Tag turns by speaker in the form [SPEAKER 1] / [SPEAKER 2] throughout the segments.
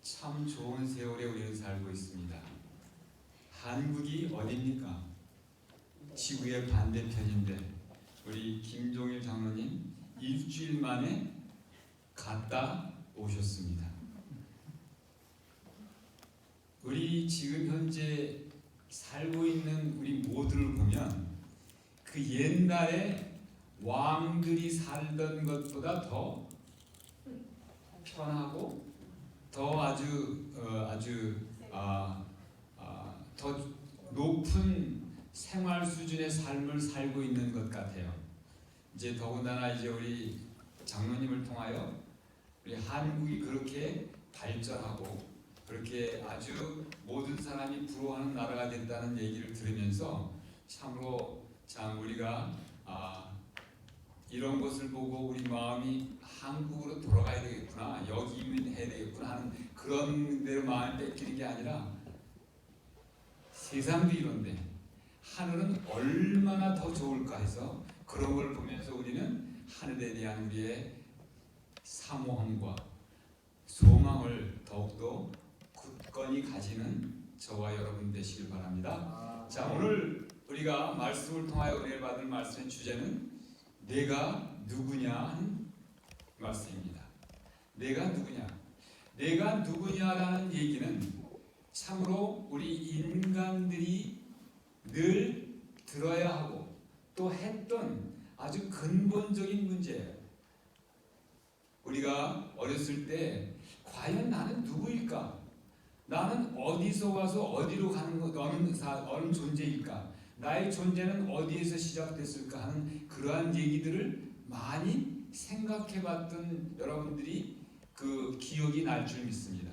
[SPEAKER 1] 참 좋은 세월에 우리는 살고 있습니다. 한국이 어딥니까? 지구의 반대편인데 우리 김종일 장로님 일주일 만에 갔다 오셨습니다. 우리 지금 현재 살고 있는 우리 모두를 보면 그 옛날에 왕들이 살던 것보다 더 편하고 더 더 높은 생활 수준의 삶을 살고 있는 것 같아요. 이제 더군다나 이제 우리 장로님을 통하여 우리 한국이 그렇게 발전하고 그렇게 아주 모든 사람이 부러워하는 나라가 됐다는 얘기를 들으면서 참으로 참 우리가 이런 것을 보고 우리 마음이 한국으로 돌아가야 되겠구나, 여기 이민해야 되겠구나 하는 그런 대로 마음을 뺏기는 게 아니라 세상도 이런데 하늘은 얼마나 더 좋을까 해서 그런 걸 보면서 우리는 하늘에 대한 우리의 사모함과 소망을 더욱더 굳건히 가지는 저와 여러분 되시길 바랍니다. 자, 오늘 우리가 말씀을 통하여 은혜를 받을 말씀의 주제는 내가 누구냐 하는 말씀입니다. 내가 누구냐? 내가 누구냐라는 얘기는 참으로 우리 인간들이 늘 들어야 하고 또 했던 아주 근본적인 문제예요. 우리가 어렸을 때 과연 나는 누구일까? 나는 어디서 와서 어디로 가는 어느 존재일까? 나의 존재는 어디에서 시작됐을까 하는 그러한 얘기들을 많이 생각해봤던 여러분들이 그 기억이 날 줄 믿습니다.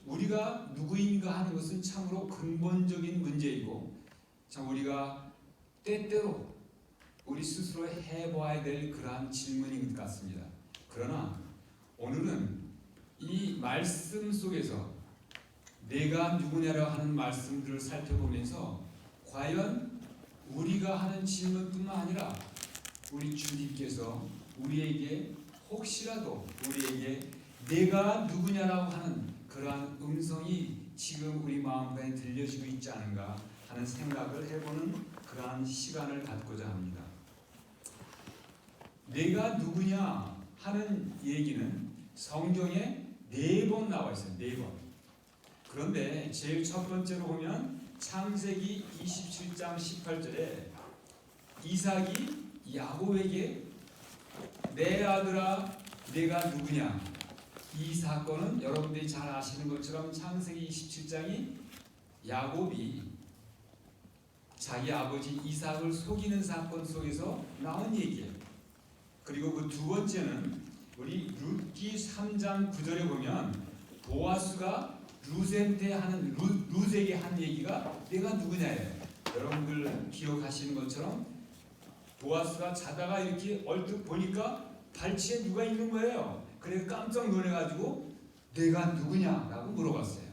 [SPEAKER 1] 우리가 누구인가 하는 것은 참으로 근본적인 문제이고 참 우리가 때때로 우리 스스로 해봐야 될 그러한 질문인 것 같습니다. 그러나 오늘은 이 말씀 속에서 내가 누구냐라고 하는 말씀들을 살펴보면서 과연 우리가 하는 질문뿐만 아니라 우리 주님께서 우리에게 혹시라도 우리에게 내가 누구냐라고 하는 그러한 음성이 지금 우리 마음에 들려지고 있지 않은가 하는 생각을 해보는 그러한 시간을 갖고자 합니다. 내가 누구냐 하는 얘기는 성경에 4번 나와 있어요. 4번. 그런데 제일 첫 번째로 보면 창세기 27장 18절에 이삭이 야곱에게 내 아들아 내가 누구냐, 이 사건은 여러분들이 잘 아시는 것처럼 창세기 27장이 야곱이 자기 아버지 이삭을 속이는 사건 속에서 나온 얘기예요. 그리고 그 두 번째는 우리 룻기 3장 9절에 보면 보아스가 룻에게 한 얘기가 내가 누구냐예요. 여러분들 기억하시는 것처럼 보아스가 자다가 이렇게 얼핏 보니까 발치에 누가 있는 거예요. 그래서 깜짝 놀래가지고 내가 누구냐라고 물어봤어요.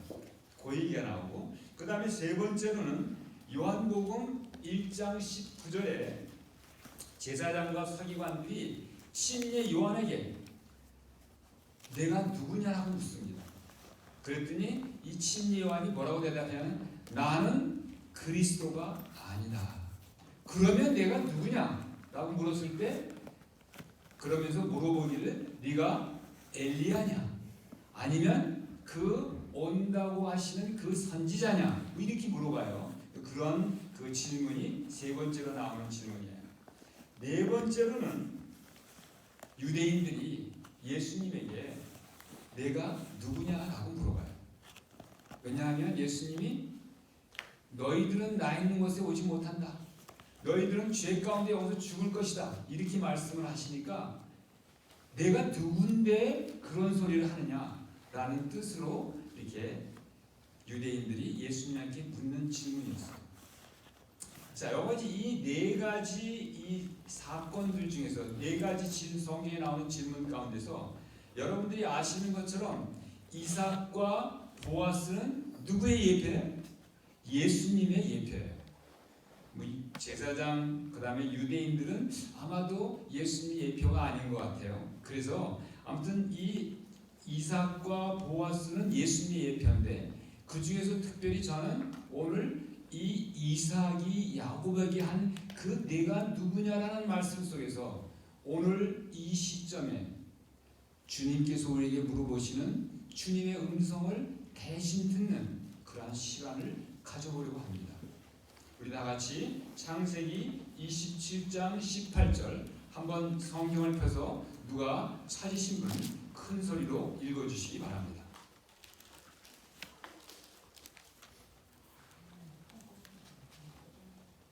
[SPEAKER 1] 그 얘기가 나오고, 그 다음에 세 번째로는 요한복음 1장 19절에 제사장과 서기관들이 친례 요한에게 내가 누구냐라고 묻습니다. 그랬더니 이 친례 요한이 뭐라고 대답하냐면 나는 그리스도가 아니다. 그러면 내가 누구냐라고 물었을 때 그러면서 물어보길래 네가 엘리야냐 아니면 그 온다고 하시는 그 선지자냐 이렇게 물어봐요. 그런 그 질문이 세 번째로 나오는 질문이에요. 네 번째로는 유대인들이 예수님에게 내가 누구냐라고 물어봐요. 왜냐하면 예수님이 너희들은 나 있는 곳에 오지 못한다. 너희들은 죄 가운데 여기서 죽을 것이다. 이렇게 말씀을 하시니까 내가 누군데 그런 소리를 하느냐라는 뜻으로 이렇게 유대인들이 예수님께 묻는 질문이었어요. 자, 여기까지 이 네 가지 이 사건들 중에서 네 가지 성경에 나오는 질문 가운데서 여러분들이 아시는 것처럼 이삭과 보아스는 누구의 예표예요? 예수님의 예표예요. 제사장 그 다음에 유대인들은 아마도 예수님 예표가 아닌 것 같아요. 그래서 아무튼 이 이삭과 보아스는 예수님의 예표인데 그 중에서 특별히 저는 오늘 이 이삭이 야곱에게 한 그 내가 누구냐라는 말씀 속에서 오늘 이 시점에 주님께서 우리에게 물어보시는 주님의 음성을 대신 듣는 그러한 시간을 가져보려고 합니다. 우리 다 같이 창세기 27장 18절 한번 성경을 펴서 누가 찾으신 분 큰 소리로 읽어주시기 바랍니다.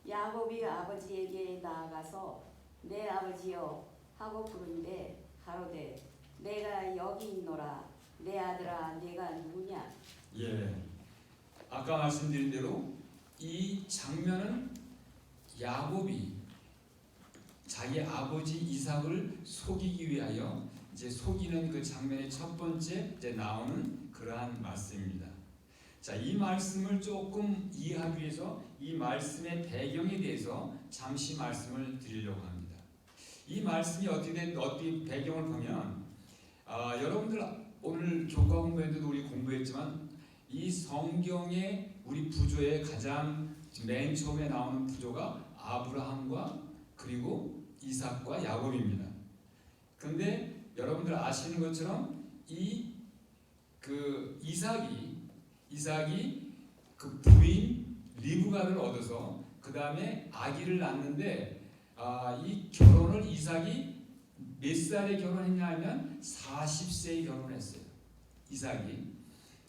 [SPEAKER 2] 야곱이 아버지에게 나아가서 내 아버지여 하고 부른데 가로되 내가 여기 있노라. 내 아들아 내가 누구냐?
[SPEAKER 1] 예, 아까 말씀드린 대로 이 장면은 야곱이 자기 아버지 이삭을 속이기 위하여 이제 속이는 그 장면의 첫 번째 이제 나오는 그러한 말씀입니다. 자, 이 말씀을 조금 이해하기 위해서 이 말씀의 배경에 대해서 잠시 말씀을 드리려고 합니다. 이 말씀이 어떻게 배경을 보면 여러분들 오늘 교과 공부에도 우리 공부했지만 이 성경의 우리 부조의 가장 맨 처음에 나오는 부조가 아브라함과 그리고 이삭과 야곱입니다. 그런데 여러분들 아시는 것처럼 이삭이 그 부인 리브가를 얻어서 그 다음에 아기를 낳는데 이 결혼을 이삭이 몇 살에 결혼했냐 하면 40세에 결혼했어요. 이삭이.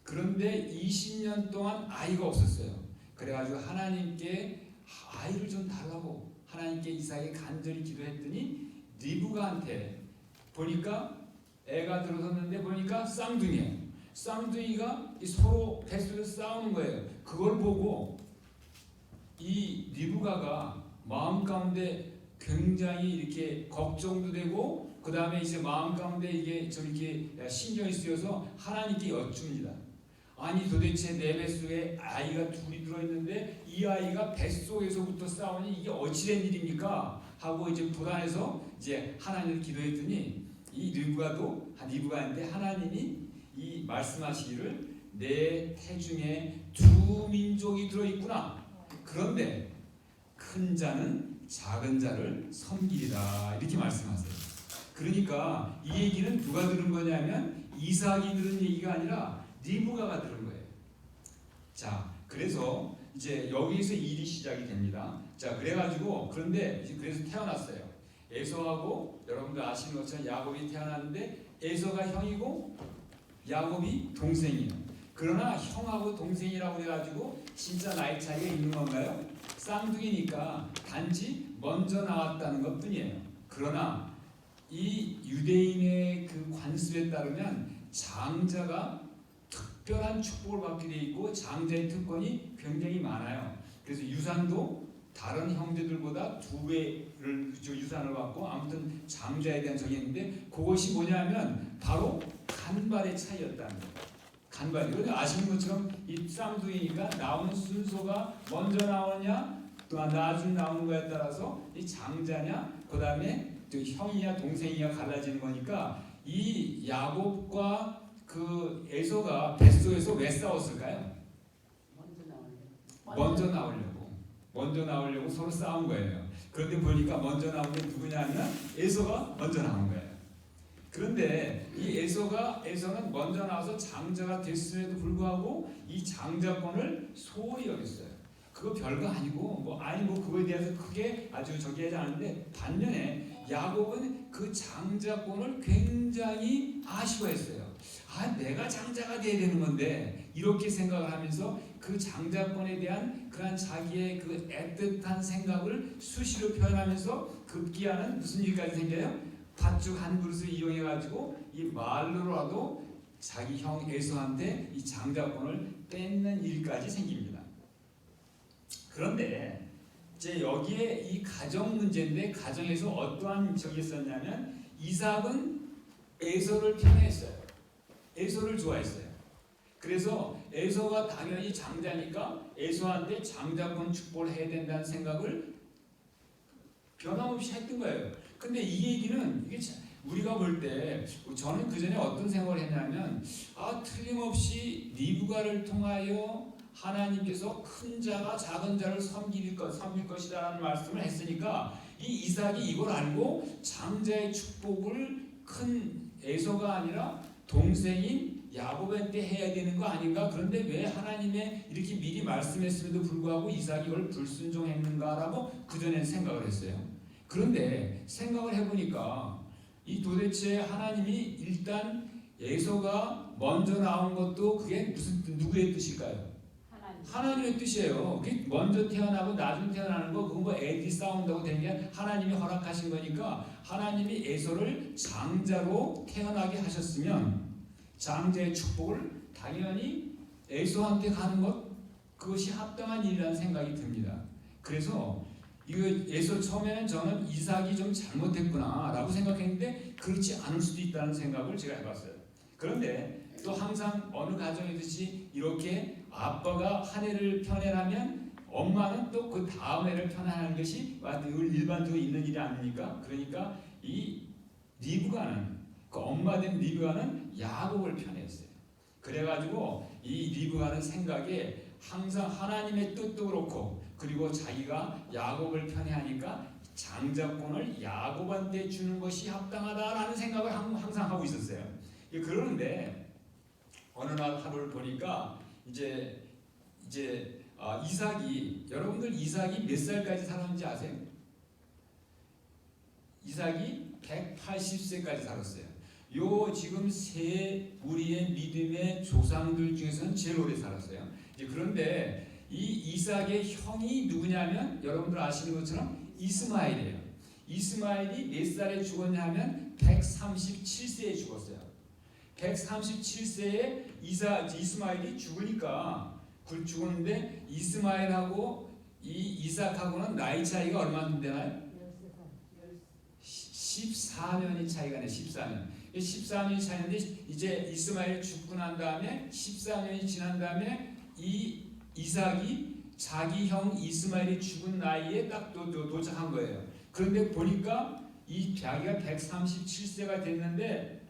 [SPEAKER 1] 그런데 20년 동안 아이가 없었어요. 그래가지고 하나님께 아이를 좀 달라고 하나님께 이삭이 간절히 기도했더니 리브가한테 보니까 애가 들어섰는데 보니까 쌍둥이에요. 쌍둥이가 서로 뱃속에서 싸우는 거예요. 그걸 보고 이 리브가가 마음 가운데 굉장히 이렇게 걱정도 되고 그 다음에 이제 마음 가운데 이게 좀 이렇게 신경이 쓰여서 하나님께 여쭙니다. 아니 도대체 내 뱃속에 아이가 둘이 들어있는데 이 아이가 뱃속에서부터 싸우니 이게 어찌된 일입니까? 하고 이제 불안해서 이제 하나님을 기도했더니 이 리브가인데 하나님이 이 말씀하시기를 내 태중에 두 민족이 들어있구나. 그런데 큰 자는 작은 자를 섬기리라 이렇게 말씀하세요. 그러니까 이 얘기는 누가 들은 거냐면 이삭이 들은 얘기가 아니라 리브가가 들은 거예요. 자, 그래서 이제 여기서 일이 시작이 됩니다. 자, 그래가지고 그런데 이제 그래서 태어났어요. 에서하고 여러분들 아시는 것처럼 야곱이 태어났는데 에서가 형이고 야곱이 동생이에요. 그러나 형하고 동생이라고 해가지고 진짜 나이 차이가 있는 건가요? 쌍둥이니까 단지 먼저 나왔다는 것 뿐이에요. 그러나 이 유대인의 그 관습에 따르면 장자가 특별한 축복을 받게 돼 있고 장자의 특권이 굉장히 많아요. 그래서 유산도 다른 형제들보다 2배를 유산을 받고 아무튼 장자에 대한 정이 있는데 그것이 뭐냐면 바로 간발의 차이였다는 거예요. 간발. 그러니까 아시는 것처럼 이 쌍둥이니까 나오는 순서가 먼저 나오냐 또 나중에 나오는 거에 따라서 이 장자냐 그 다음에 또 형이냐 동생이냐 갈라지는 거니까 이 야곱과 그 에서가 뱃속에서 왜 싸웠을까요? 먼저 나오려고 서로 싸운 거예요. 그런데 보니까 먼저 나온 게 누구냐면 에서가 먼저 나온 거예요. 그런데 이 에서는 먼저 나와서 장자가 됐음에도 불구하고 이 장자권을 소홀히 여겼어요. 그거 별거 아니고 그거에 대해서 크게 아주 저기 하지 않은데 반면에 야곱은 그 장자권을 굉장히 아쉬워했어요. 내가 장자가 돼야 되는 건데 이렇게 생각을 하면서 그 장자권에 대한 그런 자기의 그 애틋한 생각을 수시로 표현하면서 급기야는 무슨 일까지 생겨요? 팥죽 한 그릇을 이용해 가지고 이 말로라도 자기 형 에서한테 이 장자권을 뺏는 일까지 생깁니다. 그런데 이제 여기에 이 가정 문제인데 가정에서 어떠한 적이 있었냐면 이삭은 에서를 편애했어요. 에서를 좋아했어요. 그래서 에서가 당연히 장자니까 에서한테 장자권 축복을 해야 된다는 생각을 변함없이 했던 거예요. 근데 이 얘기는 이게 우리가 볼 때 저는 그 전에 어떤 생각을 했냐면 리브가를 통하여 하나님께서 큰 자가 작은 자를 섬길 것이다라는 말씀을 했으니까 이 이삭이 이걸 알고 장자의 축복을 큰 에서가 아니라 동생인 야곱한테 해야 되는 거 아닌가? 그런데 왜 하나님의 이렇게 미리 말씀했음에도 불구하고 이삭이 이걸 불순종했는가라고 그전에 생각을 했어요. 그런데 생각을 해보니까 이 도대체 하나님이 일단 에서가 먼저 나온 것도 그게 누구의 뜻일까요? 하나님의 뜻이에요. 먼저 태어나고 나중 태어나는 거 그거 뭐 애들이 싸운다고 된 게 하나님이 허락하신 거니까 하나님이 에서를 장자로 태어나게 하셨으면 장자의 축복을 당연히 에서한테 가는 것 그것이 합당한 일이라는 생각이 듭니다. 그래서 이거 에서 처음에는 저는 이삭이 좀 잘못했구나라고 생각했는데 그렇지 않을 수도 있다는 생각을 제가 해봤어요. 그런데 또 항상 어느 가정이듯이 이렇게 아빠가 한 해를 편애하면 엄마는 또 그 다음 해를 편애하는 것이 일반적으로 있는 일이 아닙니까? 그러니까 이 리브가는 그 엄마 된 리브가는 야곱을 편애했어요. 그래가지고 이 리브가는 생각에 항상 하나님의 뜻도 그렇고 그리고 자기가 야곱을 편애하니까 장자권을 야곱한테 주는 것이 합당하다라는 생각을 항상 하고 있었어요. 그러는데 어느 날 하루를 보니까 이제 이삭이 여러분들 이삭이 몇 살까지 살았는지 아세요? 이삭이 180세까지 살았어요. 요 지금 세 우리의 믿음의 조상들 중에서는 제일 오래 살았어요. 그런데 이 이삭의 형이 누구냐면 여러분들 아시는 것처럼 이스마엘이에요. 이스마엘이 몇 살에 죽었냐면 137세에 죽었어요. 137세에 이스마엘이 죽었는데 이스마엘하고 이 이삭하고는 나이 차이가 얼마나 되나요? 14년이 차이가 나요. 14년. 14년이 차이인데 이제 이스마엘이 죽고 난 다음에 14년이 지난 다음에 이 이삭이 자기 형 이스마엘이 죽은 나이에 딱 도착한 거예요. 그런데 보니까 이 자기가 137세가 됐는데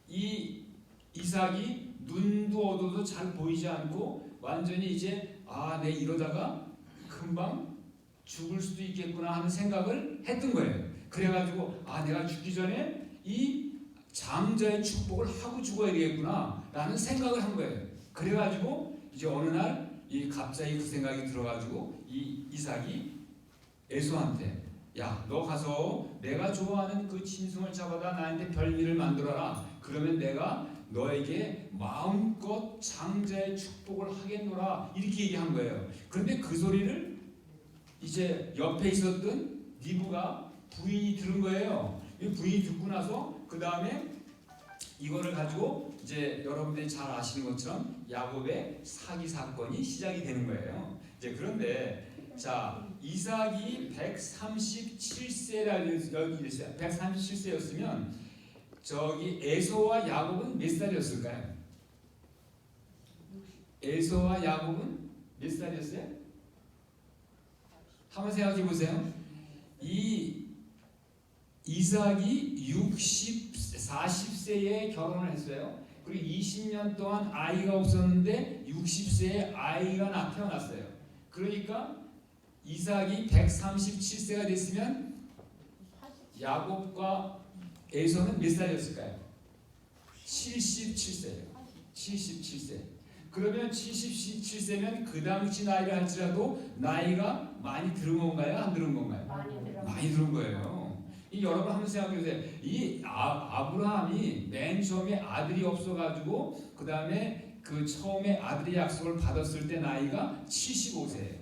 [SPEAKER 1] 이 이삭이 눈도 어두워도 잘 보이지 않고 완전히 이제 내 이러다가 금방 죽을 수도 있겠구나 하는 생각을 했던 거예요. 그래가지고 내가 죽기 전에 이 장자의 축복을 하고 죽어야 되겠구나 라는 생각을 한 거예요. 그래가지고 이제 어느 날 갑자기 그 생각이 들어가지고 이 이삭이 에서한테 야, 너 가서 내가 좋아하는 그 짐승을 잡아다 나한테 별미를 만들어라. 그러면 내가 너에게 마음껏 장자의 축복을 하겠노라. 이렇게 얘기한 거예요. 그런데 그 소리를 이제 옆에 있었던 리브가 부인이 들은 거예요. 부인이 듣고 나서 그 다음에 이거를 가지고 이제 여러분들이 잘 아시는 것처럼 야곱의 사기 사건이 시작이 되는 거예요. 이제 그런데 자 이삭이 137세라 여기 있어요. 137세였으면 저기 에서와 야곱은 몇 살이었을까요? 에서와 야곱은 몇 살이었어요? 한번 생각해 보세요. 이 이삭이 40세에 결혼을 했어요. 그리고 20년 동안 아이가 없었는데 60세에 아이가 태어났어요. 그러니까 이삭이 137세가 됐으면 야곱과 에서는 몇 살이었을까요? 77세예요. 77세. 그러면 77세면 그 당시 나이를 할지라도 나이가 많이 들은 건가요? 안 들은 건가요? 많이 들은 거예요. 여러분 한번 생각해 보세요. 이 아브라함이 맨 처음에 아들이 없어가지고 그 다음에 그 처음에 아들의 약속을 받았을 때 나이가 75세예요.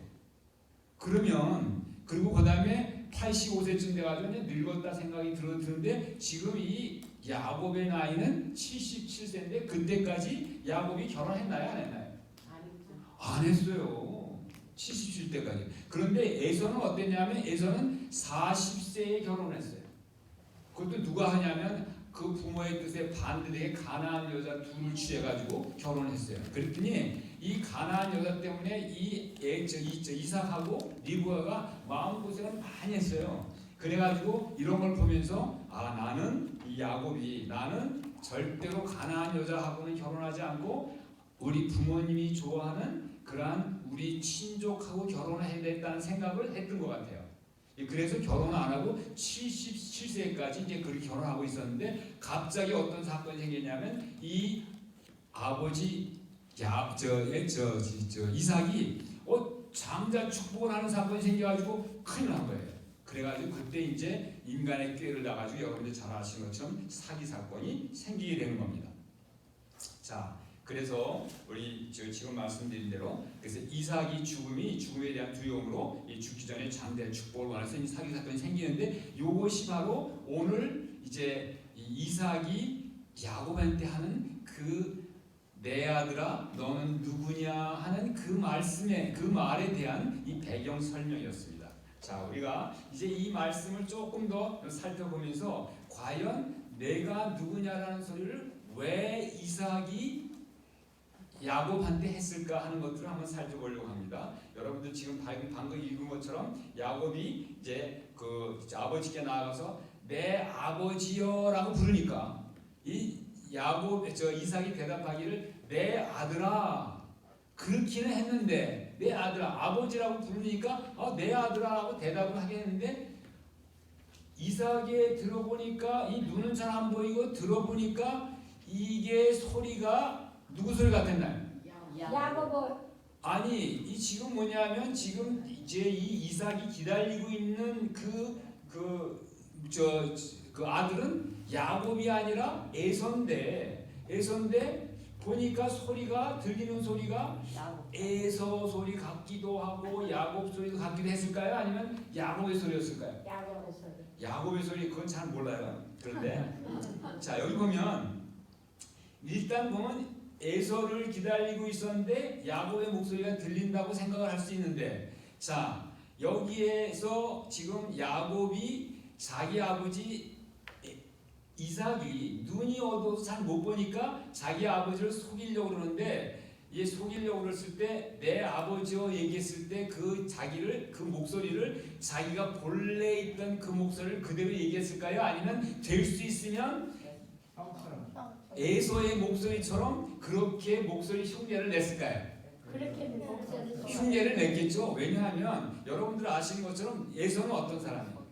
[SPEAKER 1] 그러면 그리고 그 다음에 85세쯤 돼가지고 이제 늙었다 생각이 드는데 지금 이 야곱의 나이는 77세인데 그때까지 야곱이 결혼했나요? 안 했나요? 안 했어요. 77때까지. 그런데 에서는 어땠냐면 에서는 40세에 결혼했어요. 그것도 누가 하냐면 그 부모의 뜻에 반대되게 가나안 여자 둘을 취해가지고 결혼했어요. 그랬더니 이 가나안 여자 때문에 이삭하고 리브가가 마음고생을 많이 했어요. 그래가지고 이런 걸 보면서 나는 이 야곱이 나는 절대로 가나안 여자하고는 결혼하지 않고 우리 부모님이 좋아하는 그러한 우리 친족하고 결혼을 해야 된다는 생각을 했던 것 같아요. 그래서 결혼 안 하고 77세까지 이제 그렇게 결혼하고 있었는데 갑자기 어떤 사건이 생겼냐면 이 아버지 이삭이 장자 축복을 하는 사건이 생겨가지고 큰일 난 거예요. 그래가지고 그때 이제 인간의 꾀를 나가지고 여러분들 잘 아시는 것처럼 사기 사건이 생기게 되는 겁니다. 자, 그래서 우리 지금 말씀드린 대로 그래서 이삭이 죽음에 대한 두려움으로 이 죽기 전에 장대 축복을 원해서 이 사기 사건이 생기는데 이것이 바로 오늘 이제 이삭이 야곱한테 하는 그 내 아들아 너는 누구냐 하는 그 말에 대한 이 배경 설명이었습니다. 자, 우리가 이제 이 말씀을 조금 더 살펴보면서 과연 내가 누구냐라는 소리를 왜 이삭이 야곱한테 했을까 하는 것들을 한번 살펴보려고 합니다. 여러분들 지금 방금 읽은 것처럼 야곱이 이제 그 아버지께 나아가서 내 아버지여라고 부르니까 이 이삭이 대답하기를 내 아들아 그렇기는 했는데 내 아들아 아버지라고 부르니까 내 아들아라고 대답을 하겠는데 이삭에 들어보니까 이 눈은 잘 안 보이고 들어보니까 이게 소리가 누구 소리 같았나요?
[SPEAKER 3] 야고보.
[SPEAKER 1] 아니 이 지금 뭐냐면 지금 이제 이 이삭이 기다리고 있는 그 아들은 야곱이 아니라 에서인데 보니까 소리가 들리는 소리가 에서 소리 같기도 하고 야곱 소리도 같기도 했을까요? 아니면 야곱의 소리였을까요?
[SPEAKER 3] 야고보 소리.
[SPEAKER 1] 야곱의 소리 그건 잘 몰라요. 그런데 자 여기 보면 일단 보면 에서를 기다리고 있었는데 야곱의 목소리가 들린다고 생각을 할 수 있는데 자 여기에서 지금 야곱이 자기 아버지 이삭이 눈이 어두워서 잘 못 보니까 자기 아버지를 속이려고 그러는데 이 속이려고 그랬을 때 내 아버지와 얘기했을 때 그 목소리를 자기가 본래 있던 그 목소리를 그대로 얘기했을까요? 아니면 될 수 있으면 에서의 목소리처럼 그렇게 목소리 흉내를 냈을까요?
[SPEAKER 3] 그렇게 목소리.
[SPEAKER 1] 흉내를 냈겠죠. 왜냐하면 여러분들 아시는 것처럼 에서는 어떤 사람이에요?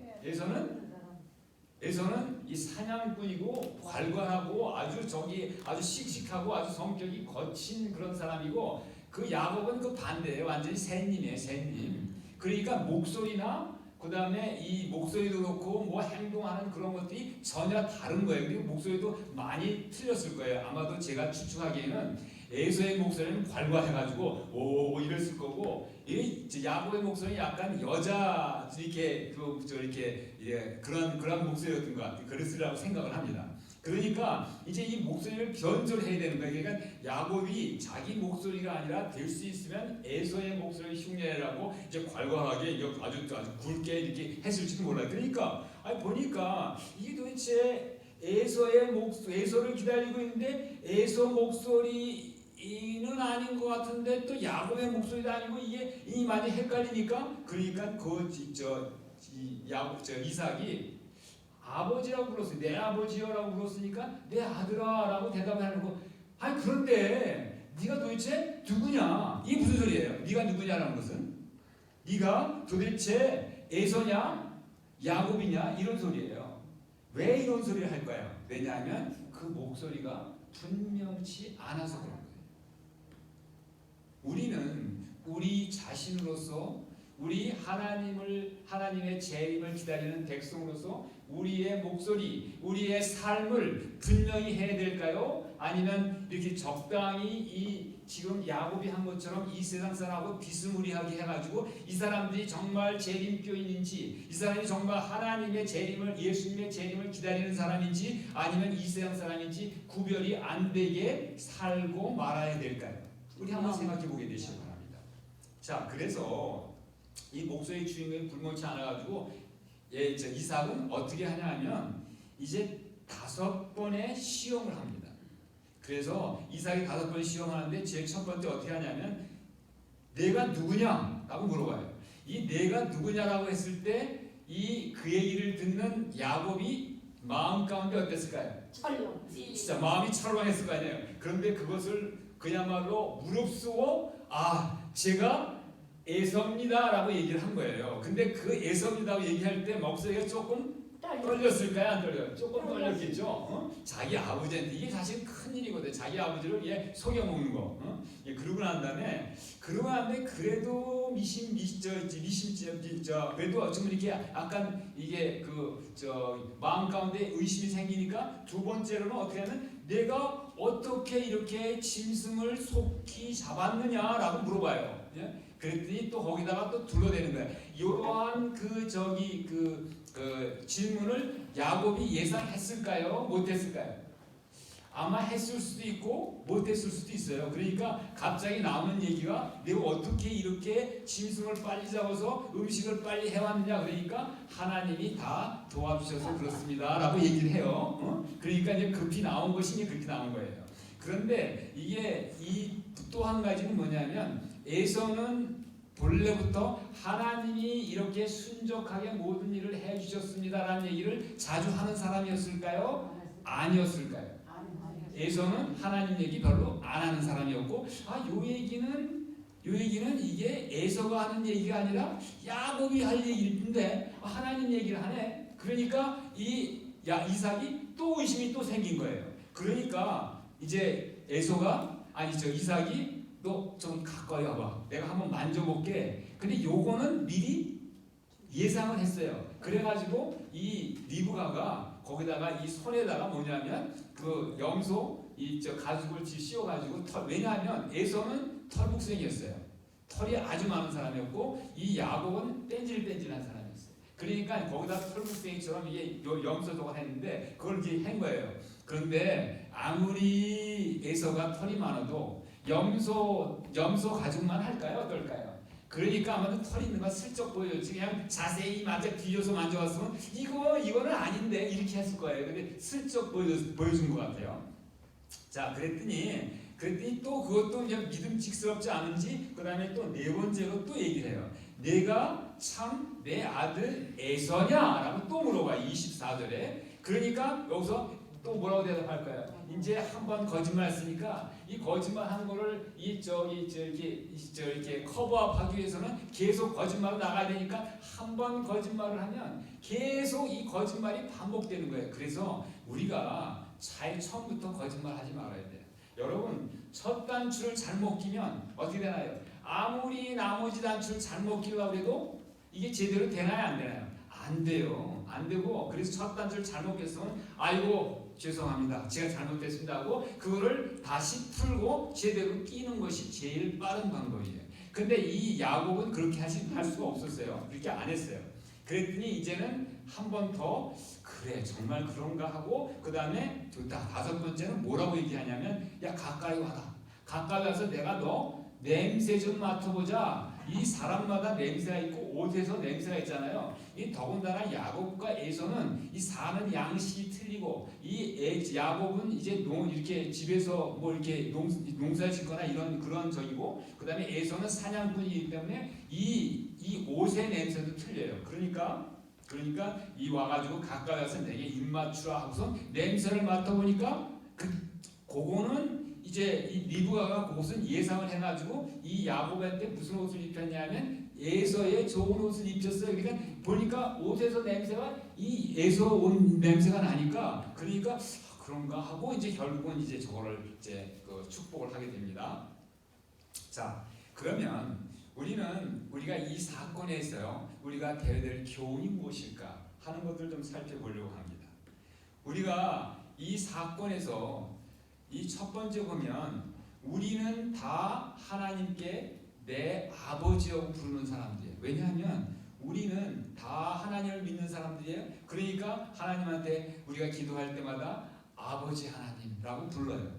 [SPEAKER 1] 에서는 이 사냥꾼이고 괄괄하고 아주 씩씩하고 아주 성격이 거친 그런 사람이고 그 야곱은 그 반대예요. 완전히 샌님이에요. 샌님. 그러니까 목소리나 그 다음에 이 목소리도 그렇고 뭐 행동하는 그런 것들이 전혀 다른 거예요. 그리고 목소리도 많이 틀렸을 거예요. 아마도 제가 추측하기에는 에서의 목소리는 괄괄해가지고 오 이랬을 거고 야곱의 목소리는 약간 여자 이렇게 그런 목소리였던 것 같아요. 그랬으라고 생각을 합니다. 그러니까 이제 이 목소리를 변절해야 되는 거예요. 그러니까 야곱이 자기 목소리가 아니라 될 수 있으면 에서의 목소리 흉내라고 이제 괄괄하게 아주 굵게 이렇게 했을지도 몰라요. 그러니까 보니까 이게 도대체 에서를 기다리고 있는데 에서 목소리는 아닌 것 같은데 또 야곱의 목소리도 아니고 이게 많이 헷갈리니까 그러니까 이삭이 아버지라고 불렀어요. 내 아버지여라고 불렀으니까 내 아들아라고 대답하는 거. 그런데 네가 도대체 누구냐? 이게 무슨 소리예요? 네가 누구냐라는 것은 네가 도대체 에서냐? 야곱이냐? 이런 소리예요. 왜 이런 소리를 할까요? 왜냐하면 그 목소리가 분명치 않아서 그런 거예요. 우리는 우리 자신으로서 우리 하나님의 재림을 기다리는 백성으로서 우리의 목소리, 우리의 삶을 분명히 해야 될까요? 아니면 이렇게 적당히 지금 야곱이 한 것처럼 이 세상 사람하고 비스무리하게 해가지고 이 사람들이 정말 재림교인인지 이 사람이 정말 하나님의 재림을 예수님의 재림을 기다리는 사람인지 아니면 이 세상 사람인지 구별이 안 되게 살고 말아야 될까요? 우리 한번 생각해 보게 되시기 바랍니다. 자, 그래서 이 목소리의 주인공이 불멍치 않아가지고 이삭은 어떻게 하냐 하면 이제 5번의 시험을 합니다. 그래서 이삭이 5번 시험하는데 제일 첫 번째 어떻게 하냐면 내가 누구냐? 라고 물어봐요. 이 내가 누구냐라고 했을 때 그 얘기를 듣는 야곱이 마음 가운데 어땠을까요?
[SPEAKER 3] 철령.
[SPEAKER 1] 진짜 마음이 철렁했을 거 아니에요. 그런데 그것을 그야말로 무릅쓰고 제가 에서입니다라고 얘기를 한 거예요. 근데 그 에서입니다라고 얘기할 때 목소리가 조금 떨렸을까요? 안 떨려요? 조금 떨렸겠죠. 자기 아버지한테 이게 사실 큰 일이거든. 자기 아버지를 속여먹는 거. 그러고 난 다음에 그래도 그래도 어쩌면 이렇게 약간 이게 마음 가운데 의심이 생기니까 두 번째로는 어떻게 하면 내가 어떻게 이렇게 짐승을 속히 잡았느냐라고 물어봐요. 그랬더니 또 거기다가 또 둘러대는 거야. 이러한 그 질문을 야곱이 예상했을까요? 못했을까요? 아마 했을 수도 있고 못했을 수도 있어요. 그러니까 갑자기 나오는 얘기가 내가 어떻게 이렇게 짐승을 빨리 잡아서 음식을 빨리 해왔느냐. 그러니까 하나님이 다 도와주셔서 그렇습니다라고 얘기를 해요. 그러니까 이제 급히 나온 것이 그렇게 나온 거예요. 그런데 이게 또 한 가지는 뭐냐면 에서는 본래부터 하나님이 이렇게 순적하게 모든 일을 해주셨습니다라는 얘기를 자주 하는 사람이었을까요? 아니었을까요? 에서는 하나님 얘기 별로 안 하는 사람이었고 요 얘기는 이게 에서가 하는 얘기가 아니라 야곱이 할 얘기인데 하나님 얘기를 하네. 그러니까 이삭이 또 의심이 또 생긴 거예요. 그러니까 이제 이삭이 너 좀 가까이 와봐. 내가 한번 만져볼게. 근데 요거는 미리 예상을 했어요. 그래가지고 이 리브가가 거기다가 이 손에다가 뭐냐면 그 염소 가죽을 씌워가지고 왜냐하면 에서는 털북생이었어요. 털이 아주 많은 사람이었고 이 야곱은 뺀질뺀질한 사람이었어요. 그러니까 거기다 털북생이처럼 이게 염소도가 했는데 그걸 이제 한 거예요. 그런데 아무리 에서가 털이 많아도 염소 가죽만 할까요? 어떨까요? 그러니까 아마도 털이 있는 거 슬쩍 보여줬지. 그냥 자세히 뒤져서 만져봤으면 이거는 아닌데 이렇게 했을 거예요. 근데 슬쩍 보여준 것 같아요. 자, 그랬더니 또 그것도 이제 믿음직스럽지 않은지 그 다음에 또 네 번째로 또 얘기를 해요. 내가 참 내 아들 에서냐라고 또 물어봐. 24절에. 그러니까 여기서 또 뭐라고 대답할까요? 이제 한번 거짓말했으니까 이 거짓말한 거를 이렇게 커버업하기 위해서는 계속 거짓말로 나가야 되니까 한 번 거짓말을 하면 계속 이 거짓말이 반복되는 거예요. 그래서 우리가 잘 처음부터 거짓말하지 말아야 돼요. 여러분 첫 단추를 잘못 끼면 어떻게 되나요? 아무리 나머지 단추를 잘못 끼려고 해도 이게 제대로 되나요? 안 되나요? 안 돼요. 안 되고 그래서 첫 단추를 잘못 꼈으면 아이고 죄송합니다. 제가 잘못됐습니다 하고 그거를 다시 풀고 제대로 끼는 것이 제일 빠른 방법이에요. 근데 이 야곱은 그렇게 할 수가 없었어요. 그렇게 안 했어요. 그랬더니 이제는 한 번 더 그래 정말 그런가 하고 그 다음에 다섯 번째는 뭐라고 얘기하냐면 야 가까이 와라. 가까이 와서 내가 너 냄새 좀 맡아보자. 이 사람마다 냄새가 있고 옷에서 냄새가 있잖아요. 이 더군다나 야곱과 에서는 이 사는 양식이 틀리고 야곱은 이제 이렇게 집에서 뭐 이렇게 농사 짓거나 이런 그런 적이고 그다음에 에서는 사냥꾼이기 때문에 이 옷의 냄새도 틀려요. 그러니까 이 와가지고 가까이 와서 내게 입 맞추라 하고서 냄새를 맡아보니까 그거는 이제 이 리브가가 그것은 예상을 해가지고 이 야곱한테 무슨 옷을 입혔냐면 에서의 좋은 옷을 입혔어요. 그러니까 보니까 옷에서 냄새가 이 에서 옷 냄새가 나니까 그러니까 그런가 하고 이제 결국은 이제 저거를 이제 축복을 하게 됩니다. 자, 그러면 우리가 이 사건에서요 우리가 배워야 될 교훈이 무엇일까 하는 것들 좀 살펴보려고 합니다. 우리가 이 사건에서 이 첫 번째 보면 우리는 다 하나님께 내 아버지라고 부르는 사람들이에요. 왜냐하면 우리는 다 하나님을 믿는 사람들이에요. 그러니까 하나님한테 우리가 기도할 때마다 아버지 하나님이라고 불러요.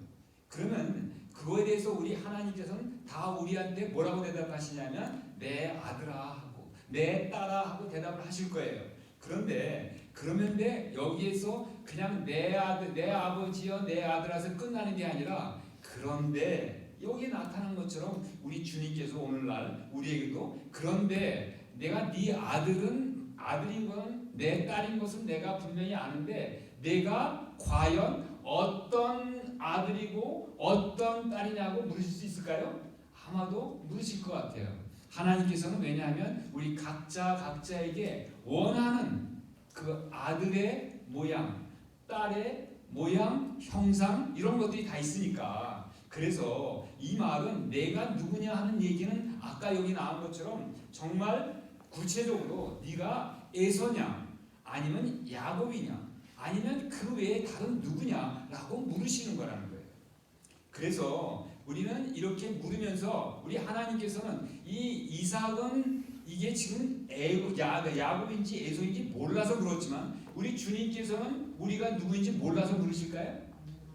[SPEAKER 1] 그러면 그거에 대해서 우리 하나님께서는 다 우리한테 뭐라고 대답하시냐면 내 아들아 하고 내 딸아 하고 대답을 하실 거예요. 그런데 여기에서 그냥 내 아들, 내 아버지여, 내 아들아서 끝나는 게 아니라 그런데 여기에 나타난 것처럼 우리 주님께서 오늘날 우리에게도 그런데 내가 네 아들인 것은 내 딸인 것은 내가 분명히 아는데 내가 과연 어떤 아들이고 어떤 딸이냐고 물으실 수 있을까요? 아마도 물으실 것 같아요. 하나님께서는 왜냐하면 우리 각자에게 원하는 그 아들의 모양, 딸의 모양, 형상 이런 것들이 다 있으니까 그래서 이 말은 내가 누구냐 하는 얘기는 아까 여기 나온 것처럼 정말 구체적으로 네가 에서냐 아니면 야곱이냐 아니면 그 외에 다른 누구냐라고 물으시는 거라는 거예요. 그래서 우리는 이렇게 물으면서 우리 하나님께서는 이 이삭은 이게 지금 야곱인지 에서인지 몰라서 그렇지만 우리 주님께서는 우리가 누구인지 몰라서 물으실까요?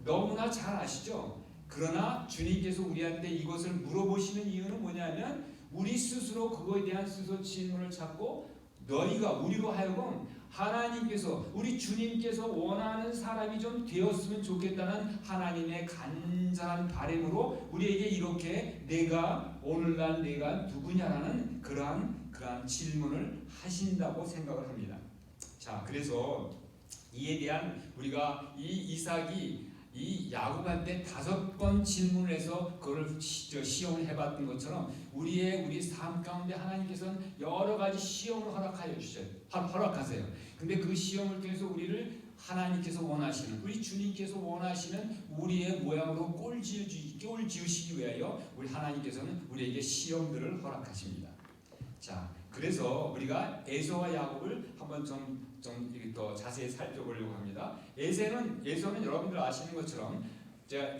[SPEAKER 1] 너무나 잘 아시죠? 그러나 주님께서 우리한테 이것을 물어보시는 이유는 뭐냐면 우리 스스로 그거에 대한 스스로 질문을 찾고 너희가 우리로 하여금 하나님께서 우리 주님께서 원하는 사람이 좀 되었으면 좋겠다는 하나님의 간절한 바람으로 우리에게 이렇게 오늘날 내가 누구냐라는 그러한 질문을 하신다고 생각을 합니다. 자, 그래서 이에 대한 우리가 이 이삭이 이 야곱한테 5번 질문을 해서 그걸 시험을 해봤던 것처럼 우리 삶 가운데 하나님께서는 여러 가지 시험을 허락하세요. 근데 그 시험을 통해서 우리를 하나님께서 원하시는 우리 주님께서 원하시는 우리의 모양으로 꼴 지으시기 위하여 우리 하나님께서는 우리에게 시험들을 허락하십니다. 자, 그래서 우리가 에서와 야곱을 한번 좀 더 자세히 살펴보려고 합니다. 에서는 여러분들 아시는 것처럼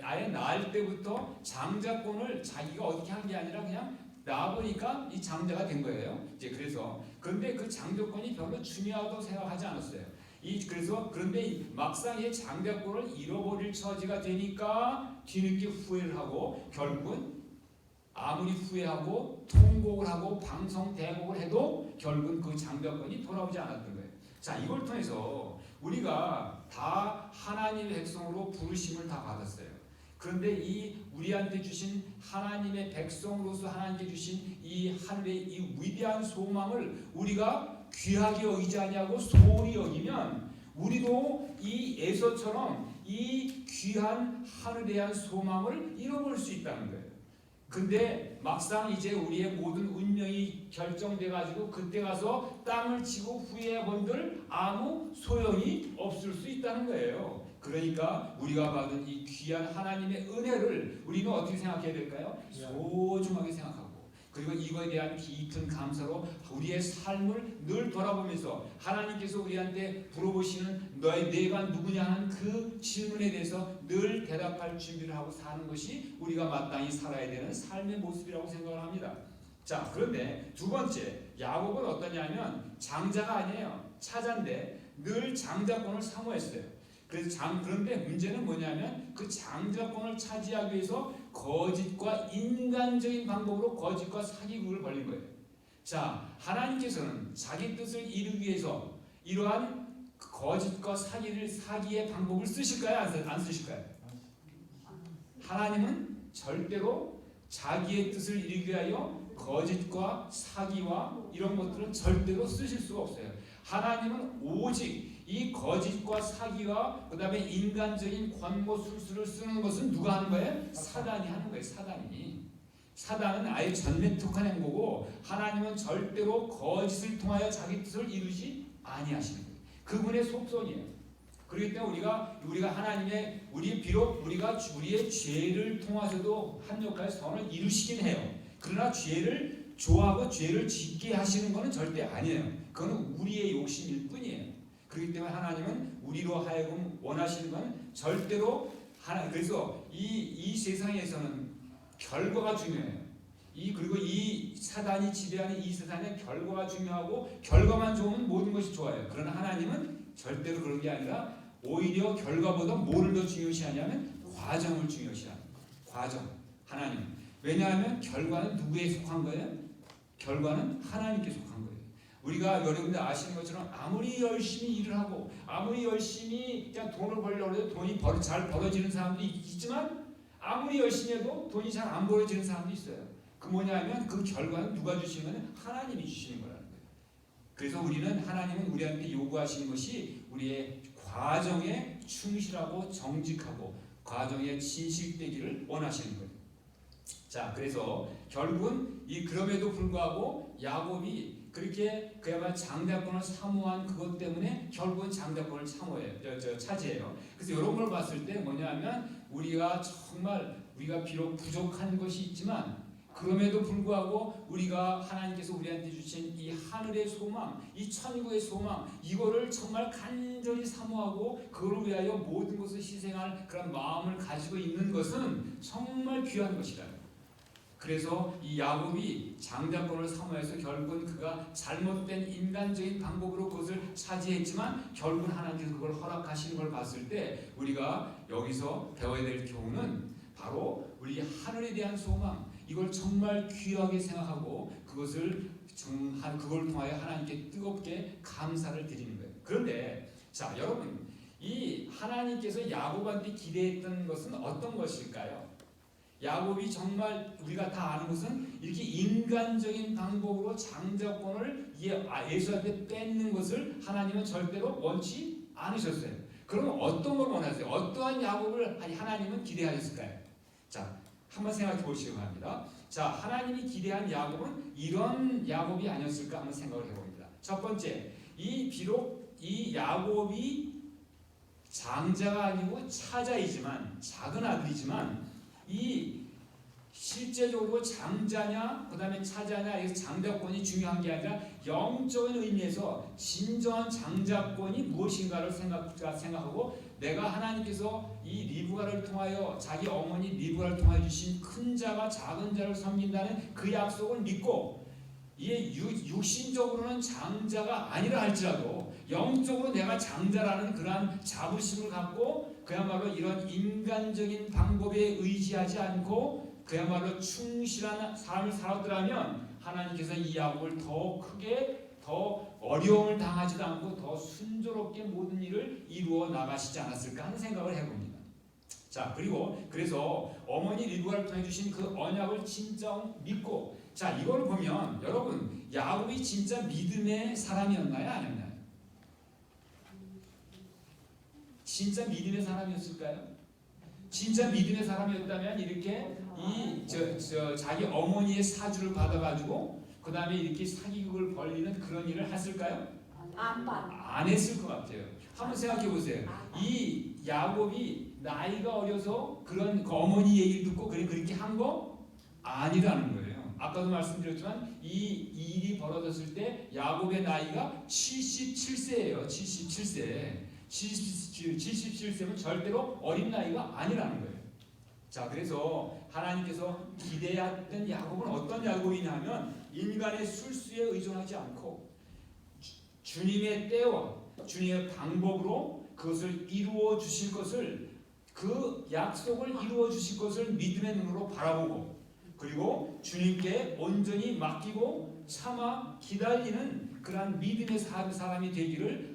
[SPEAKER 1] 아예 낳을 때부터 장자권을 자기가 어떻게 한 게 아니라 그냥 낳아보니까 이 장자가 된 거예요. 그런데 그 장자권이 별로 중요하다고 생각하지 않았어요. 그런데 막상 이 장자권을 잃어버릴 처지가 되니까 뒤늦게 후회를 하고 결국은 아무리 후회하고 통곡을 하고 방송대곡을 해도 결국은 그 장자권이 돌아오지 않았던 거예요. 자, 이걸 통해서 우리가 다 하나님의 백성으로 부르심을 다 받았어요. 그런데 이 우리한테 주신 하나님의 백성으로서 하나님께 주신 이 하늘의 이 위대한 소망을 우리가 귀하게 여기지 아니하고 소홀히 여기면 우리도 이 에서처럼 이 귀한 하늘에 대한 소망을 잃어버릴 수 있다는 거예요. 근데 막상 이제 우리의 모든 운명이 결정돼 가지고 그때 가서 땅을 치고 후회해 본들 아무 소용이 없을 수 있다는 거예요. 그러니까 우리가 받은 이 귀한 하나님의 은혜를 우리는 어떻게 생각해야 될까요? 소중하게 생각하고 그리고 이거에 대한 깊은 감사로 우리의 삶을 늘 돌아보면서 하나님께서 우리한테 물어보시는 내가 누구냐 하는 그 질문에 대해서 늘 대답할 준비를 하고 사는 것이 우리가 마땅히 살아야 되는 삶의 모습이라고 생각을 합니다. 자, 그런데 두 번째 야곱은 어떠냐면 장자가 아니에요. 차자인데 늘 장자권을 사모했어요. 그런데 문제는 뭐냐면 그 장자권을 차지하기 위해서 거짓과 인간적인 방법으로 거짓과 사기극을 벌린 거예요. 자, 하나님께서는 자기 뜻을 이루기 위해서 이러한 거짓과 사기의 방법을 쓰실까요? 안 쓰실까요? 하나님은 절대로 자기의 뜻을 이루기 위하여 거짓과 사기와 이런 것들은 절대로 쓰실 수가 없어요. 하나님은 오직 이 거짓과 사기와 그 다음에 인간적인 권고술수를 쓰는 것은 누가 하는 거예요? 사단이 하는 거예요. 사단은 아예 전면특한 행보고 하나님은 절대로 거짓을 통하여 자기 뜻을 이루지 아니하시는 거예요. 그분의 속성이에요. 그렇기 때문에 우리가 하나님의 비록 우리가 우리의 죄를 통해서도 합력할 선을 이루시긴 해요. 그러나 죄를 좋아하고 죄를 짓게 하시는 것은 절대 아니에요. 그건 우리의 욕심일 뿐이에요. 그렇기 때문에 하나님은 우리로 하여금 원하시는 건 절대로 그래서 이 세상에서는 결과가 중요해요. 그리고 이 사단이 지배하는 이 세상의 결과가 중요하고 결과만 좋으면 모든 것이 좋아요. 그러나 하나님은 절대로 그런 게 아니라 오히려 결과보다 뭐를 더 중요시하냐면 과정을 중요시합니다. 과정. 하나님. 왜냐하면 결과는 누구에 속한 거예요? 결과는 하나님께 속한 거예요. 우리가 여러분들 아시는 것처럼 아무리 열심히 일을 하고 아무리 열심히 그냥 돈을 벌려고 해도 돈이 잘 벌어지는 사람도 있지만 아무리 열심히 해도 돈이 잘 안 벌어지는 사람도 있어요. 그 뭐냐면 그 결과는 누가 주시는 거는 하나님이 주시는 거라는 거예요. 그래서 하나님은 우리한테 요구하시는 것이 우리의 과정에 충실하고 정직하고 과정에 진실되기를 원하시는 거예요. 자, 그래서 결국은 이 그럼에도 불구하고 야곱이 그렇게 그야말로 장자권을 사모한 그것 때문에 결국은 장자권을 차지해요. 그래서 이런 걸 봤을 때 뭐냐면 우리가 비록 부족한 것이 있지만 그럼에도 불구하고 우리가 하나님께서 우리한테 주신 이 하늘의 소망, 이 천국의 소망, 이거를 정말 간절히 사모하고 그걸 위하여 모든 것을 희생할 그런 마음을 가지고 있는 것은 정말 귀한 것이다. 그래서 이 야곱이 장자권을 사모해서 결국은 그가 잘못된 인간적인 방법으로 그것을 차지했지만 결국은 하나님께서 그걸 허락하시는 걸 봤을 때 우리가 여기서 배워야 될 교훈은 바로 우리 하늘에 대한 소망, 이걸 정말 귀하게 생각하고 그걸 통하여 하나님께 뜨겁게 감사를 드리는 거예요. 그런데 자, 여러분, 이 하나님께서 야곱한테 기대했던 것은 어떤 것일까요? 야곱이 정말 우리가 다 아는 것은 이렇게 인간적인 방법으로 장자권을 에서한테 뺏는 것을 하나님은 절대로 원치 않으셨어요. 그러면 어떤 걸 원하세요? 어떠한 야곱을 하나님은 기대하셨을까요? 자, 한번 생각해 보시기 바랍니다. 자, 하나님이 기대한 야곱은 이런 야곱이 아니었을까 한번 생각을 해봅니다. 첫 번째, 비록 이 야곱이 장자가 아니고 차자이지만 작은 아들이지만 이 실제적으로 장자냐 그다음에 차자냐 에서 장자권이 중요한 게 아니라 영적인 의미에서 진정한 장자권이 무엇인가를 생각하고 내가 하나님께서 이 리브가를 통하여 자기 어머니 리브가를 통하여 주신 큰 자가 작은 자를 섬긴다는 그 약속을 믿고 이게 육신적으로는 장자가 아니라 할지라도 영적으로 내가 장자라는 그러한 자부심을 갖고 그야말로 이런 인간적인 방법에 의지하지 않고 그야말로 충실한 삶을 살았더라면 하나님께서 이 야곱을 더 크게 더 어려움을 당하지도 않고 더 순조롭게 모든 일을 이루어 나가시지 않았을까 하는 생각을 해봅니다. 자, 그래서 어머니 리브가를 통해 주신 그 언약을 진짜 믿고 자, 이걸 보면 여러분 야곱이 진짜 믿음의 사람이었나요? 아니었나요? 진짜 믿음의 사람이었을까요? 진짜 믿음의 사람이었다면 이렇게 자기 어머니의 사주를 받아가지고 그 다음에 이렇게 사기극을 벌리는 그런 일을 했을까요? 안 했을 것 같아요. 한번 생각해 보세요. 이 야곱이 나이가 어려서 그런 그 어머니 얘기를 듣고 그렇게 한 거 아니라는 거예요. 아까도 말씀드렸지만 이 일이 벌어졌을 때 야곱의 나이가 77세예요. 77세. 77세면 절대로 어린 나이가 아니라는 거예요. 자, 그래서 하나님께서 기대했던 야곱은 어떤 야곱이냐면 인간의 술수에 의존하지 않고 주님의 때와 주님의 방법으로 그것을 이루어 주실 것을 그 약속을 이루어 주실 것을 믿음의 눈으로 바라보고 그리고 주님께 온전히 맡기고 참아 기다리는 그러한 믿음의 사람이 되기를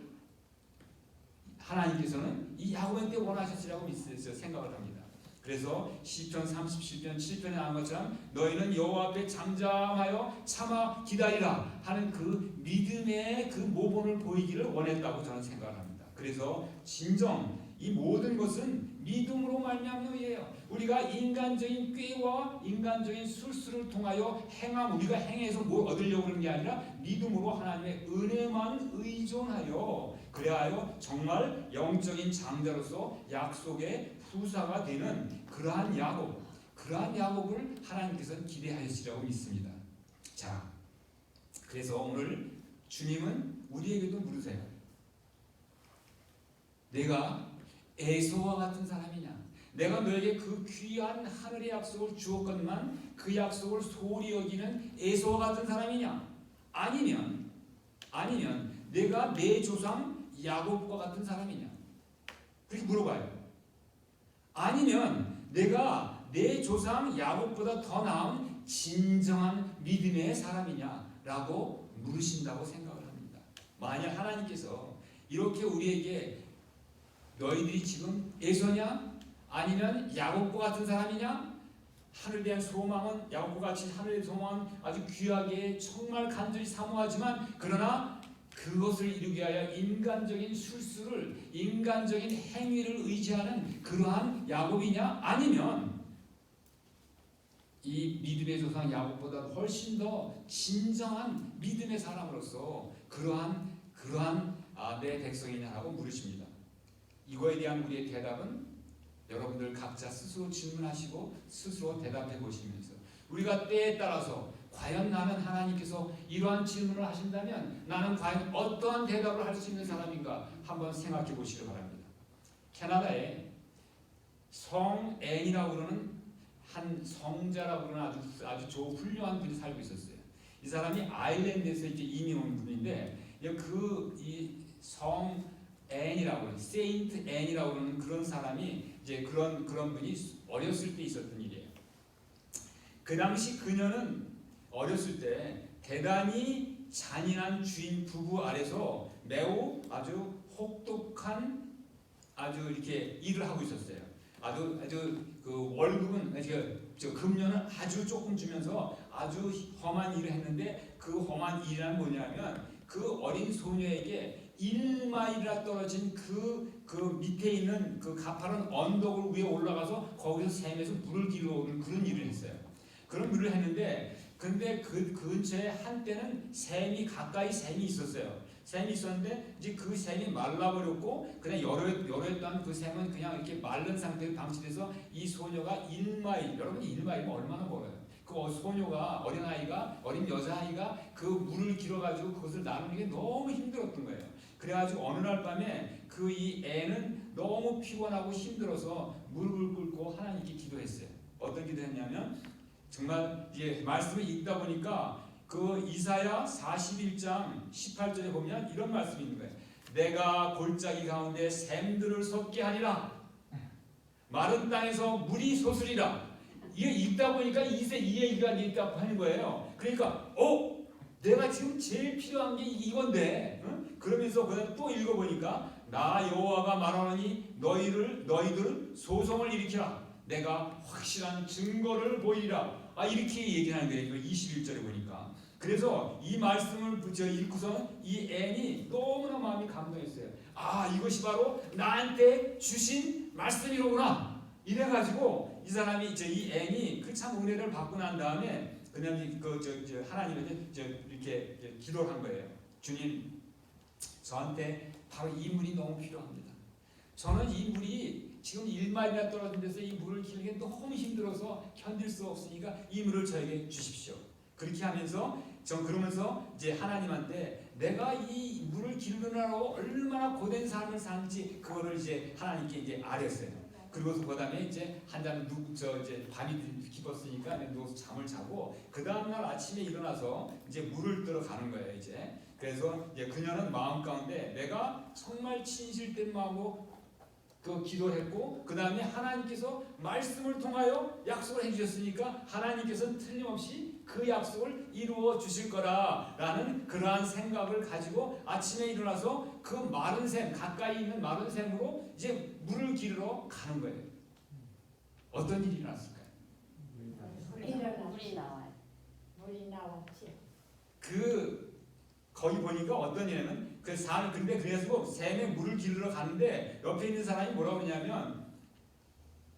[SPEAKER 1] 하나님께서는 이 야곱한테 원하셨으라고 생각을 합니다. 그래서 시편 37편 7편에 나온 것처럼 너희는 여호와 앞에 잠잠하여 참아 기다리라 하는 그 믿음의 그 모본을 보이기를 원했다고 저는 생각을 합니다. 그래서 진정 이 모든 것은 믿음으로 말미암는 일이에요. 우리가 인간적인 꾀와 인간적인 술수를 통하여 우리가 행해서 뭘 얻으려고 그러는 게 아니라 믿음으로 하나님의 은혜만 의존하여 그래야 정말 영적인 장자로서 약속의 후사가 되는 그러한 야곱을 하나님께서는 기대하시라고 믿습니다. 자, 그래서 오늘 주님은 우리에게도 물으세요. 내가 에서와 같은 사람이냐? 내가 너에게 그 귀한 하늘의 약속을 주었건만 그 약속을 소홀히 여기는 에서와 같은 사람이냐? 아니면 내가 내 조상 야곱과 같은 사람이냐? 그렇게 물어봐요. 아니면 내가 내 조상 야곱보다 더 나은 진정한 믿음의 사람이냐라고 물으신다고 생각을 합니다. 만약 하나님께서 이렇게 우리에게 너희들이 지금 에서냐? 아니면 야곱과 같은 사람이냐? 하늘에 대한 소망은 야곱과 같이 하늘의 소망은 아주 귀하게 정말 간절히 사모하지만 그러나 그것을 이루기 위하여 인간적인 술수를, 인간적인 행위를 의지하는 그러한 야곱이냐? 아니면 이 믿음의 조상 야곱보다 훨씬 더 진정한 믿음의 사람으로서 그러한 내 백성이냐라고 물으십니다. 이거에 대한 우리의 대답은 여러분들 각자 스스로 질문하시고 스스로 대답해 보시면서, 우리가 때에 따라서 과연 나는 하나님께서 이러한 질문을 하신다면 나는 과연 어떠한 대답을 할 수 있는 사람인가 한번 생각해 보시기 바랍니다. 캐나다에 성 앤이라고 그러는 한 성자라고 그러는 아주 훌륭한 분이 살고 있었어요. 이 사람이 아일랜드에서 이제 이민 온 분인데, 이 성 앤이라고 하는, 세인트 앤이라고 하는 그런 사람이 이제 그런 분이 어렸을 때 있었던 일이에요. 그 당시 그녀는 어렸을 때 대단히 잔인한 주인 부부 아래서 매우 아주 혹독한 아주 이렇게 일을 하고 있었어요. 아주 그 월급은 금년은 아주 조금 주면서 아주 험한 일을 했는데, 그 험한 일이란 뭐냐면 그 어린 소녀에게 1마일이나 떨어진 그 밑에 있는 그 가파른 언덕을 위에 올라가서 거기서 샘에서 물을 길어오는 그런 일을 했어요. 그런 일을 했는데, 근데 그 근처에 한때는 가까이 샘이 있었어요. 샘이 있었는데 이제 그 샘이 말라버렸고 그냥 여려했던 그 샘은 그냥 이렇게 마른 상태로 방치돼서 이 소녀가 1마일, 여러분이 1마일이면 얼마나 멀어요? 그 소녀가, 어린 여자아이가 그 물을 길어가지고 그것을 나누는 게 너무 힘들었던 거예요. 그래가지고 어느 날 밤에 이 애는 너무 피곤하고 힘들어서 무릎을 꿇고 하나님께 기도했어요. 어떤 기도했냐면, 정말 이제 말씀을 읽다 보니까 그 이사야 41장 18절에 보면 이런 말씀이 있는 거예요. 내가 골짜기 가운데 샘들을 솟게 하리라. 마른 땅에서 물이 솟으리라. 이게 읽다 보니까 이 얘기가 있다고 하는 거예요. 그러니까 내가 지금 제일 필요한 게 이건데, 그러면서 그다음 또 읽어보니까 나 여호와가 말하노니 너희들은 소송을 일으키라. 내가 확실한 증거를 보이리라. 이렇게 얘기하는 거예요. 21절에 보니까. 그래서 이 말씀을 읽고서 이 앤이 너무나 마음이 감동했어요. 이것이 바로 나한테 주신 말씀이로구나. 이래가지고 이 사람이 이 앤이 그 참 은혜를 받고 난 다음에 그냥 하나님한테 이렇게 기도를 한 거예요. 주님, 저한테 바로 이 물이 너무 필요합니다. 저는 이 물이 지금 1마일이나 떨어진 데서 이 물을 기르는 게 너무 힘들어서 견딜 수 없으니까 이 물을 저에게 주십시오. 그렇게 하면서 그러면서 이제 하나님한테 내가 이 물을 기르느라고 얼마나 고된 삶을 사는지 그거를 이제 하나님께 이제 아뢰었어요. 그리고서 그다음에 이제 밤이 깊었으니까 누워서 잠을 자고 그 다음 날 아침에 일어나서 이제 물을 뜨러 가는 거예요. 이제 그래서 이제 그녀는 마음 가운데 내가 정말 진실된 마음으로 기도를 했고, 그 다음에 하나님께서 말씀을 통하여 약속을 해주셨으니까 하나님께서는 틀림없이 그 약속을 이루어 주실 거라라는 그러한 생각을 가지고 아침에 일어나서 그 마른 샘, 가까이 있는 마른 샘으로 이제 물을 기르러 가는 거예요. 어떤 일이 일어났을까요?
[SPEAKER 2] 물이 나와요.
[SPEAKER 3] 물이 나왔지.
[SPEAKER 1] 거기 보니까 어떤 일이냐면 근데 그래서 샘에 물을 기르러 가는데 옆에 있는 사람이 뭐라고 그러냐면,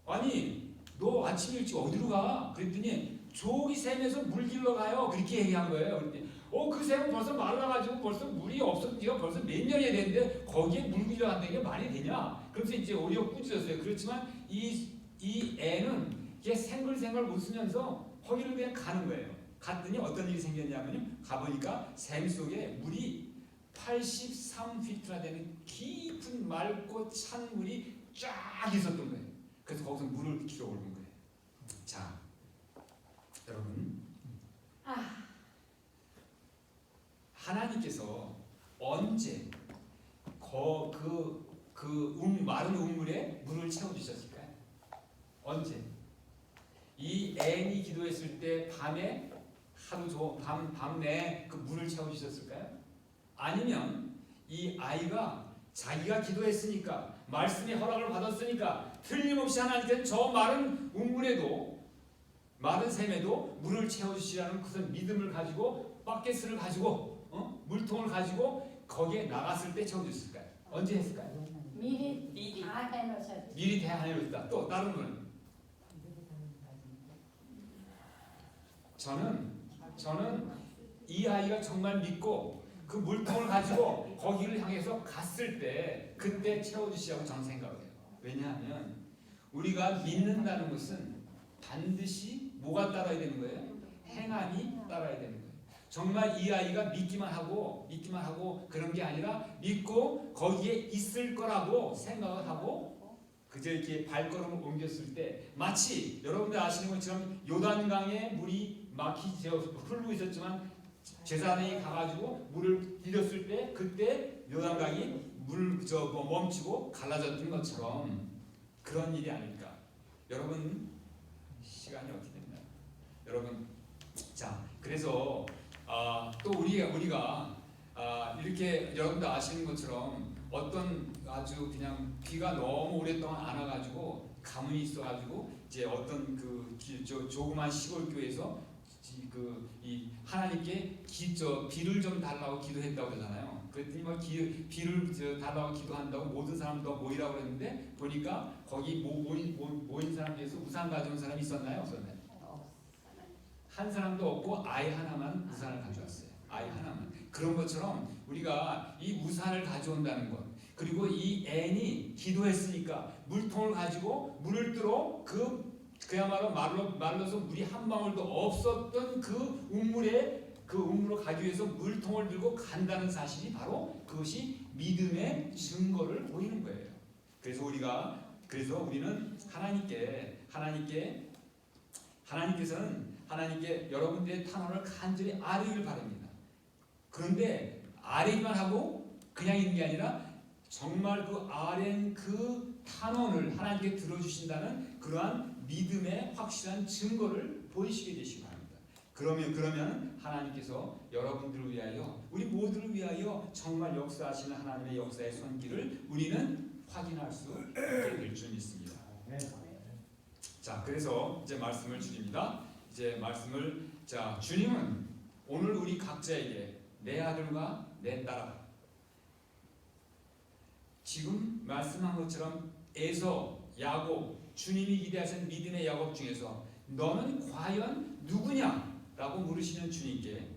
[SPEAKER 1] 아니 너 아침 일찍 어디로 가? 그랬더니 저기 샘에서 물 기르러 가요. 그렇게 얘기한 거예요. 그랬더니 그 샘은 벌써 말라가지고 벌써 물이 없어진 지가 벌써 몇 년이 됐는데 거기에 물 기르러 간다는 게 말이 되냐? 그래서 이제 오히려 꾸짖었어요. 그렇지만 이 애는 이게 생글생글 웃으면서 거기를 그냥 가는 거예요. 갔더니 어떤 일이 생겼냐면요, 가보니까 샘 속에 물이 83피트나 되는 깊은 맑고 찬 물이 쫙 있었던 거예요. 그래서 거기서 물을 길어 오는 거예요. 자, 여러분, 하나님께서 언제 마른 우물에 물을 채워주셨을까요? 언제? 이 앤이 기도했을 때 밤에 밤내 그 물을 채워주셨을까요? 아니면 이 아이가 자기가 기도했으니까 말씀의 허락을 받았으니까 틀림없이 하나님께는 저 마른 우물에도 마른 샘에도 물을 채워주시라는 그 믿음을 가지고 바켓을 가지고 물통을 가지고 거기에 나갔을 때 채워주실까요? 언제 했을까요?
[SPEAKER 3] 미리 다 해놓으셔야 돼.
[SPEAKER 1] 미리 대안해놓다. 또 다른 분은? 저는 이 아이가 정말 믿고 그 물통을 가지고 거기를 향해서 갔을 때 그때 채워주시라고 저는 생각을 해요. 왜냐하면 우리가 믿는다는 것은 반드시 뭐가 따라야 되는 거예요? 행함이 따라야 되는 거예요. 정말 이 아이가 믿기만 하고 그런 게 아니라 믿고 거기에 있을 거라고 생각을 하고 그저 이렇게 발걸음을 옮겼을 때 마치 여러분들 아시는 것처럼 요단강에 물이 흐르고 있었지만 제사장이 가가지고 물을 들였을 때 그때 요단강이 멈추고 갈라졌던 것처럼 그런 일이 아닐까. 여러분 시간이 어떻게 됐나요? 여러분 자 그래서 또 우리가 이렇게 여러분들 아시는 것처럼 어떤 아주 그냥 비가 너무 오랫동안 안 와가지고 가뭄이 있어가지고 이제 어떤 조그만 시골 교회에서 이 하나님께 비를 좀 달라고 기도했다고 그러잖아요. 그랬더니 뭐 비를 달라고 기도한다고 모든 사람도 모이라고 그랬는데 보니까 거기 모인 사람 중에서 우산 가져온 사람이 있었나요? 없었나요? 한 사람도 없고 아이 하나만 우산을 가져왔어요. 아이 하나만. 그런 것처럼 우리가 이 우산을 가져온다는 것 그리고 이 앤이 기도했으니까 물통을 가지고 물을 뜨러 그야말로 말로서 물이 한 방울도 없었던 그 우물로 가기 위해서 물통을 들고 간다는 사실이 바로 그것이 믿음의 증거를 보이는 거예요. 그래서 우리는 하나님께 여러분들의 탄원을 간절히 아뢰길 바랍니다. 그런데 아뢰기만 하고 그냥 있는 게 아니라 정말 그 아뢰는 그 탄원을 하나님께 들어주신다는 그러한 믿음의 확실한 증거를 보이시게 되시기 바랍니다. 그러면 하나님께서 여러분들을 위하여 우리 모두를 위하여 정말 역사하시는 하나님의 역사의 손길을 우리는 확인할 수 있게 될 줄 믿습니다. 자, 그래서 이제 말씀을 드립니다. 주님은 오늘 우리 각자에게 내 아들과 내 딸아 지금 말씀한 것처럼 에서 야곱 주님이 기대하신 믿음의 야곱 중에서 너는 과연 누구냐? 라고 물으시는 주님께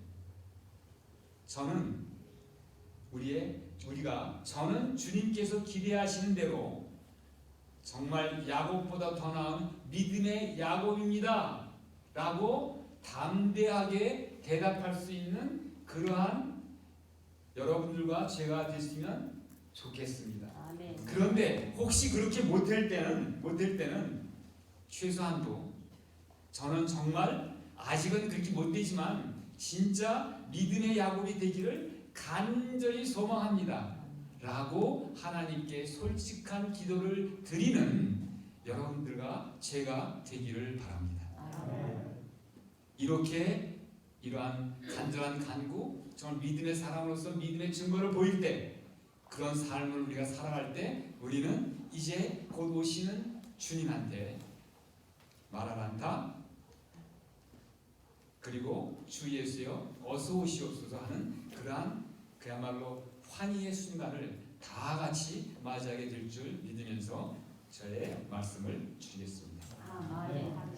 [SPEAKER 1] 저는 주님께서 기대하시는 대로 정말 야곱보다 더 나은 믿음의 야곱입니다. 라고 담대하게 대답할 수 있는 그러한 여러분들과 제가 됐으면 좋겠습니다.
[SPEAKER 2] 아멘.
[SPEAKER 1] 그런데 혹시 그렇게 못할 때는 최소한도 저는 정말 아직은 그렇게 못되지만 진짜 믿음의 야곱이 되기를 간절히 소망합니다. 라고 하나님께 솔직한 기도를 드리는 여러분들과 제가 되기를 바랍니다.
[SPEAKER 2] 아멘.
[SPEAKER 1] 이러한 간절한 간구, 정말 믿음의 사람으로서 믿음의 증거를 보일 때 그런 삶을 우리가 살아갈 때 우리는 이제 곧 오시는 주님한테 말하란다. 그리고 주 예수여 어서 오시옵소서 하는 그러한 그야말로 환희의 순간을 다 같이 맞이하게 될 줄 믿으면서 저의 말씀을 드리겠습니다.
[SPEAKER 2] 아멘.